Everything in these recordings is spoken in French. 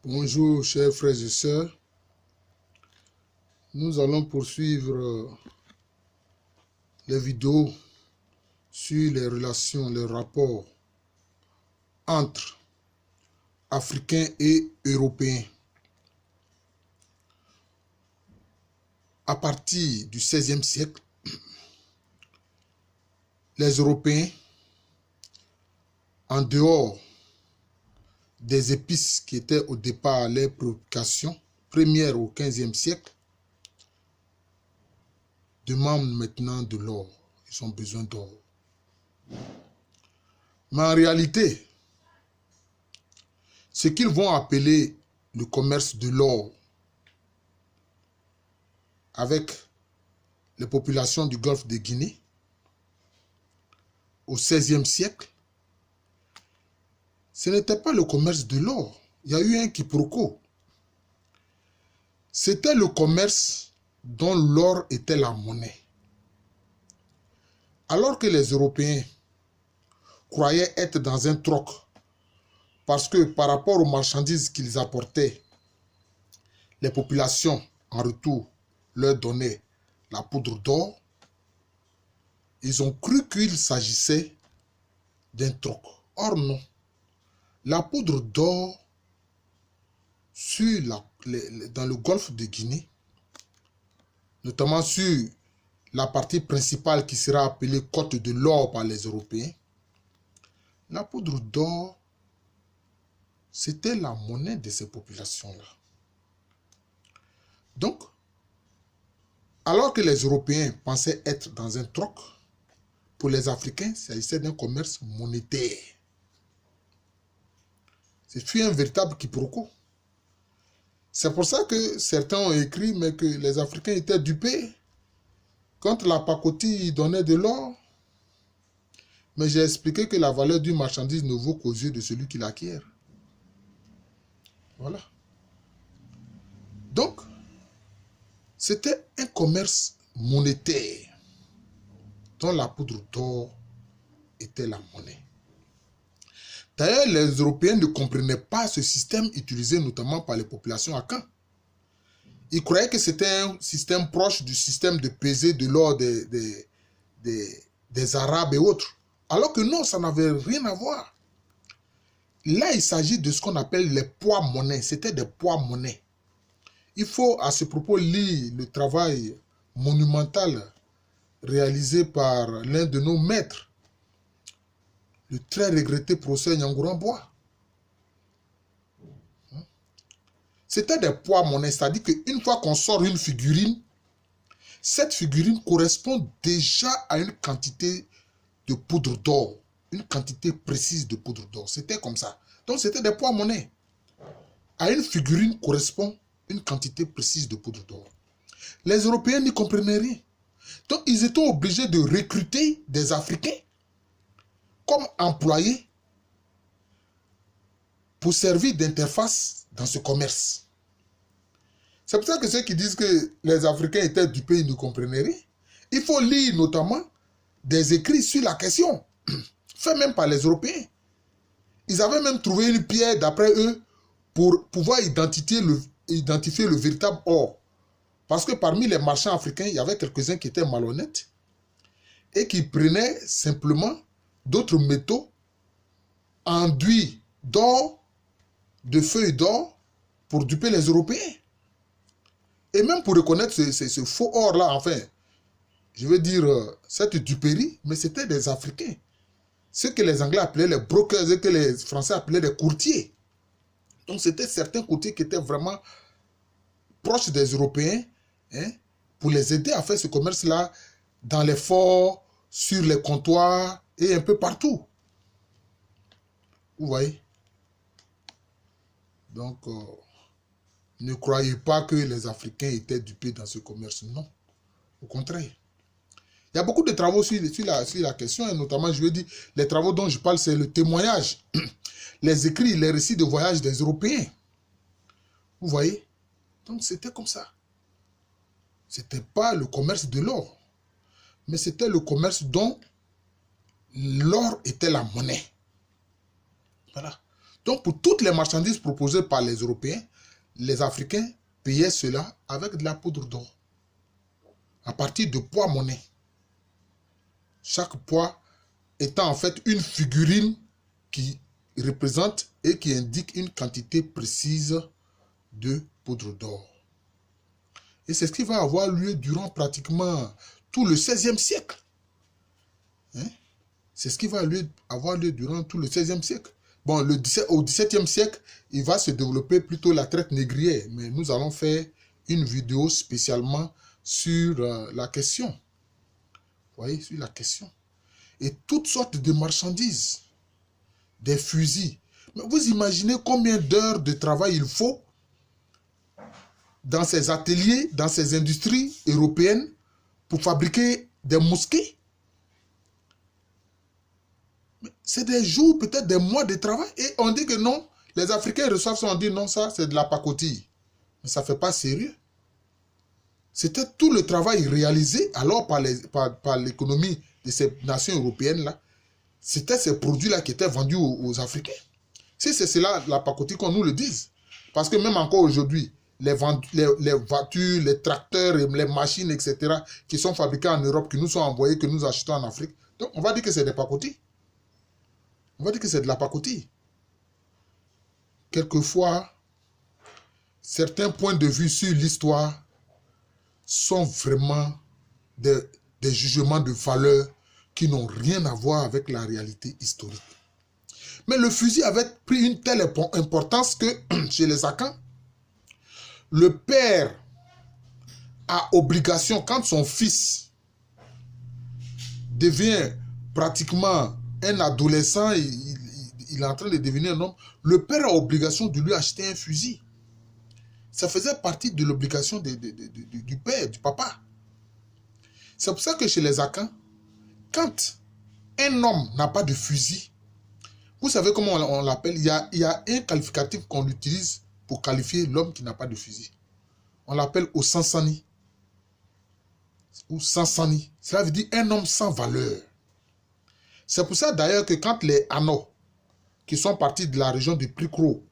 Bonjour chers frères et sœurs, nous allons poursuivre les vidéos sur les relations, les rapports entre Africains et Européens. À partir du XVIe siècle, les Européens, en dehors des épices qui étaient au départ leurs préoccupations premières au XVe siècle, demandent maintenant de l'or. Ils ont besoin d'or. Mais en réalité, ce qu'ils vont appeler le commerce de l'or avec les populations du golfe de Guinée, au XVIe siècle, ce n'était pas le commerce de l'or. Il y a eu un quiproquo. C'était le commerce dont l'or était la monnaie. Alors que les Européens croyaient être dans un troc, parce que par rapport aux marchandises qu'ils apportaient, les populations en retour leur donnaient la poudre d'or, ils ont cru qu'il s'agissait d'un troc. Or non. La poudre d'or dans le golfe de Guinée, notamment sur la partie principale qui sera appelée côte de l'or par les Européens, la poudre d'or, c'était la monnaie de ces populations-là. Donc, alors que les Européens pensaient être dans un troc, pour les Africains, il s'agissait d'un commerce monétaire. C'est fut un véritable quiproquo. C'est pour ça que certains ont écrit mais que les Africains étaient dupés. Quand la pacotille donnait de l'or, mais j'ai expliqué que la valeur d'une marchandise ne vaut qu'aux yeux de celui qui l'acquiert. Voilà. Donc, c'était un commerce monétaire dont la poudre d'or était la monnaie. D'ailleurs, les Européens ne comprenaient pas ce système utilisé notamment par les populations Akan. Ils croyaient que c'était un système proche du système de pesée de l'or des Arabes et autres. Alors que non, ça n'avait rien à voir. Là, il s'agit de ce qu'on appelle les poids-monnaies. C'était des poids-monnaies. Il faut à ce propos lire le travail monumental réalisé par l'un de nos maîtres, le très regretté professeur Nyangourambois. C'était des poids-monnaies, c'est-à-dire qu'une fois qu'on sort une figurine, cette figurine correspond déjà à une quantité de poudre d'or, une quantité précise de poudre d'or. C'était comme ça. Donc c'était des poids-monnaies. À une figurine correspond une quantité précise de poudre d'or. Les Européens n'y comprenaient rien. Donc ils étaient obligés de recruter des Africains comme employés pour servir d'interface dans ce commerce. C'est pour ça que ceux qui disent que les Africains étaient dupés, ils ne comprenaient rien. Il faut lire notamment des écrits sur la question, faits même par les Européens. Ils avaient même trouvé une pierre, d'après eux, pour pouvoir identifier le véritable or. Parce que parmi les marchands africains, il y avait quelques-uns qui étaient malhonnêtes et qui prenaient simplement d'autres métaux enduits d'or, de feuilles d'or, pour duper les Européens. Et même pour reconnaître ce faux or-là, enfin, je veux dire, cette duperie, mais c'était des Africains. Ce que les Anglais appelaient les brokers et que les Français appelaient les courtiers. Donc c'était certains courtiers qui étaient vraiment proches des Européens, hein, pour les aider à faire ce commerce-là dans les forts, sur les comptoirs et un peu partout. Vous voyez? Donc, ne croyez pas que les Africains étaient dupés dans ce commerce. Non. Au contraire. Il y a beaucoup de travaux sur la question, et notamment, je veux dire, les travaux dont je parle, c'est le témoignage, les écrits, les récits de voyage des Européens. Vous voyez? Donc, c'était comme ça. Ce n'était pas le commerce de l'or, mais c'était le commerce dont l'or était la monnaie. Voilà. Donc, pour toutes les marchandises proposées par les Européens, les Africains payaient cela avec de la poudre d'or, à partir de poids monnaie. Chaque poids étant en fait une figurine qui représente et qui indique une quantité précise de poudre d'or. Et c'est ce qui va avoir lieu durant pratiquement tout le XVIe siècle. Hein? C'est ce qui va avoir lieu durant tout le XVIe siècle. Bon, au XVIIe siècle, il va se développer plutôt la traite négrière. Mais nous allons faire une vidéo spécialement sur la question. Vous voyez, sur la question. Et toutes sortes de marchandises. Des fusils. Mais vous imaginez combien d'heures de travail il faut dans ces ateliers, dans ces industries européennes pour fabriquer des mousquets? C'est des jours, peut-être des mois de travail. Et on dit que non, les Africains reçoivent ça, on dit non, ça c'est de la pacotille. Mais ça ne fait pas sérieux. C'était tout le travail réalisé alors par l'économie de ces nations européennes-là. C'était ces produits-là qui étaient vendus aux Africains. Si c'est cela, la pacotille, qu'on nous le dise. Parce que même encore aujourd'hui, les voitures, les tracteurs, les machines, etc., qui sont fabriqués en Europe, qui nous sont envoyés, que nous achetons en Afrique, donc on va dire que c'est des pacotilles. On va dire que c'est de la pacotille. Quelquefois, certains points de vue sur l'histoire sont vraiment des jugements de valeur qui n'ont rien à voir avec la réalité historique. Mais le fusil avait pris une telle importance que chez les Akans, le père a obligation, quand son fils devient pratiquement un adolescent, il est en train de devenir un homme, le père a obligation de lui acheter un fusil. Ça faisait partie de l'obligation du père, du papa. C'est pour ça que chez les Akans, quand un homme n'a pas de fusil, vous savez comment on l'appelle? Il y a un qualificatif qu'on utilise pour qualifier l'homme qui n'a pas de fusil. On l'appelle au Sansani. Ou Sansani. Cela veut dire un homme sans valeur. C'est pour ça d'ailleurs que quand les Ano, qui sont partis de la région du Prikro,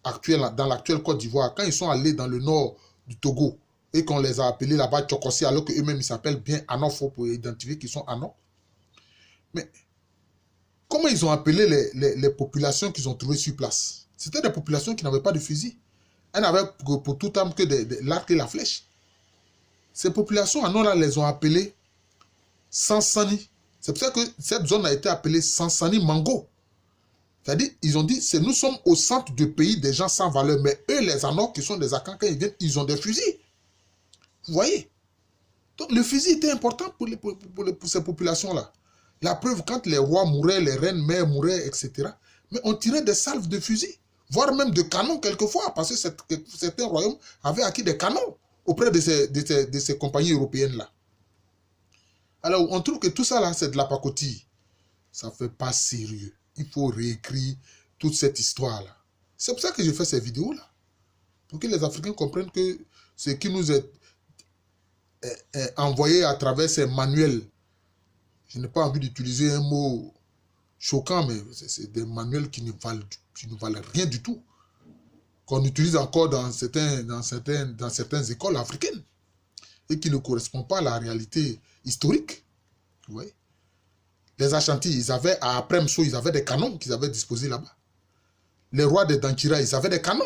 dans l'actuelle Côte d'Ivoire, quand ils sont allés dans le nord du Togo, et qu'on les a appelés là-bas Tchokossi, alors qu'eux-mêmes ils s'appellent bien Anofo pour identifier qu'ils sont Ano. Mais comment ils ont appelé les populations qu'ils ont trouvées sur place? C'était des populations qui n'avaient pas de fusil. Elles n'avaient pour toute arme que l'arc et la flèche. Ces populations Ano-là les ont appelées Sansani. C'est pour ça que cette zone a été appelée Sansani Mango. C'est-à-dire, ils ont dit, nous sommes au centre du pays des gens sans valeur. Mais eux, les Ano, qui sont des Akans, quand ils viennent, ils ont des fusils. Vous voyez? Donc, le fusil était important pour ces populations-là. La preuve, quand les rois mouraient, les reines mères mouraient, etc. Mais on tirait des salves de fusils, voire même de canons quelquefois, parce que certains royaumes avaient acquis des canons auprès de ces compagnies européennes-là. Alors, on trouve que tout ça, là, c'est de la pacotille. Ça ne fait pas sérieux. Il faut réécrire toute cette histoire-là. C'est pour ça que je fais ces vidéos-là. Pour que les Africains comprennent que ce qui nous est envoyé à travers ces manuels, je n'ai pas envie d'utiliser un mot choquant, mais c'est des manuels qui ne valent rien du tout, qu'on utilise encore dans certaines écoles africaines, et qui ne correspondent pas à la réalité historique. Vous voyez? Les Ashanti, ils avaient, à Apremso, ils avaient des canons qu'ils avaient disposés là-bas. Les rois de Dankira, ils avaient des canons.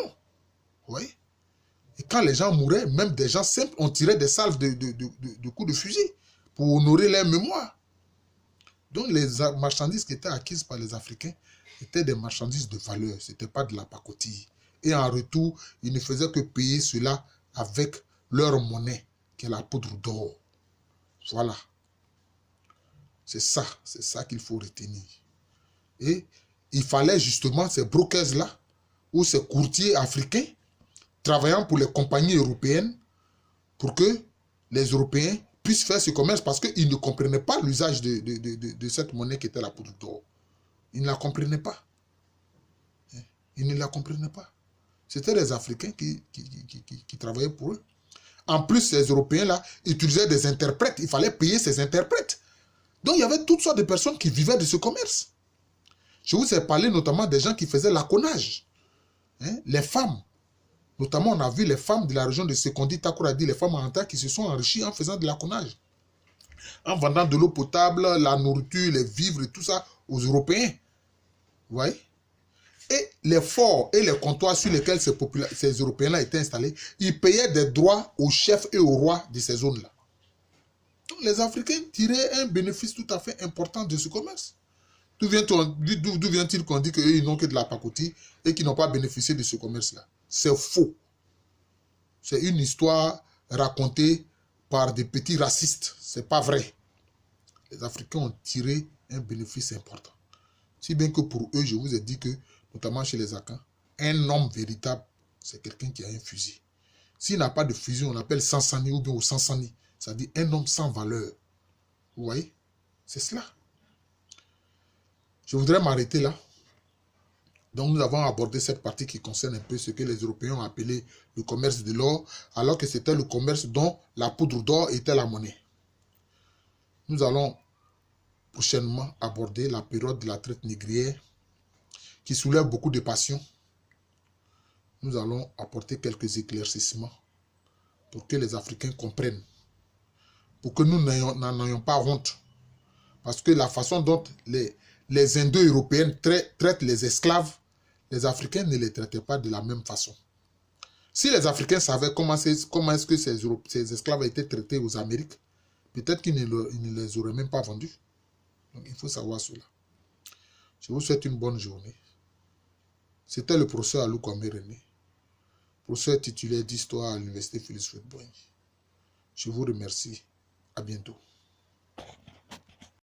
Vous voyez? Et quand les gens mouraient, même des gens simples, on tirait des salves de coups de fusil pour honorer leur mémoire. Donc les marchandises qui étaient acquises par les Africains étaient des marchandises de valeur, ce n'était pas de la pacotille. Et en retour, ils ne faisaient que payer cela avec leur monnaie, qui est la poudre d'or. Voilà. C'est ça qu'il faut retenir. Et il fallait justement ces brokers-là, ou ces courtiers africains, travaillant pour les compagnies européennes, pour que les Européens puissent faire ce commerce, parce qu'ils ne comprenaient pas l'usage de cette monnaie qui était la poudre d'or. Ils ne la comprenaient pas. Ils ne la comprenaient pas. C'était les Africains qui travaillaient pour eux. En plus, ces Européens-là utilisaient des interprètes. Il fallait payer ces interprètes. Donc, il y avait toutes sortes de personnes qui vivaient de ce commerce. Je vous ai parlé notamment des gens qui faisaient l'aconnage. Hein? Les femmes. Notamment, on a vu les femmes de la région de Sekondi, Takoradi, les femmes en terre qui se sont enrichies en faisant de l'aconnage. En vendant de l'eau potable, la nourriture, les vivres et tout ça aux Européens. Vous voyez? Et les forts et les comptoirs sur lesquels ces Européens-là étaient installés, ils payaient des droits aux chefs et aux rois de ces zones-là. Donc les Africains tiraient un bénéfice tout à fait important de ce commerce. D'où vient-il qu'on dit qu'ils n'ont que de la pacotille et qu'ils n'ont pas bénéficié de ce commerce-là? C'est faux. C'est une histoire racontée par des petits racistes. C'est pas vrai. Les Africains ont tiré un bénéfice important. Si bien que pour eux, je vous ai dit que, notamment chez les Akans, un homme véritable, c'est quelqu'un qui a un fusil. S'il n'a pas de fusil, on l'appelle Sansani ou bien au Sansani. C'est-à-dire un homme sans valeur. Vous voyez? C'est cela. Je voudrais m'arrêter là. Donc nous avons abordé cette partie qui concerne un peu ce que les Européens ont appelé le commerce de l'or, alors que c'était le commerce dont la poudre d'or était la monnaie. Nous allons prochainement aborder la période de la traite négrière qui soulève beaucoup de passions. Nous allons apporter quelques éclaircissements pour que les Africains comprennent, pour que nous n'en ayons pas honte. Parce que la façon dont les Indo-Européens traitent les esclaves, les Africains ne les traitaient pas de la même façon. Si les Africains savaient comment est-ce que ces esclaves étaient traités aux Amériques, peut-être qu'ils ne les auraient même pas vendus. Donc il faut savoir cela. Je vous souhaite une bonne journée. C'était le professeur Alou Kwame René, professeur titulaire d'histoire à l'université Félix Houphouët-Boigny. Je vous remercie. À bientôt.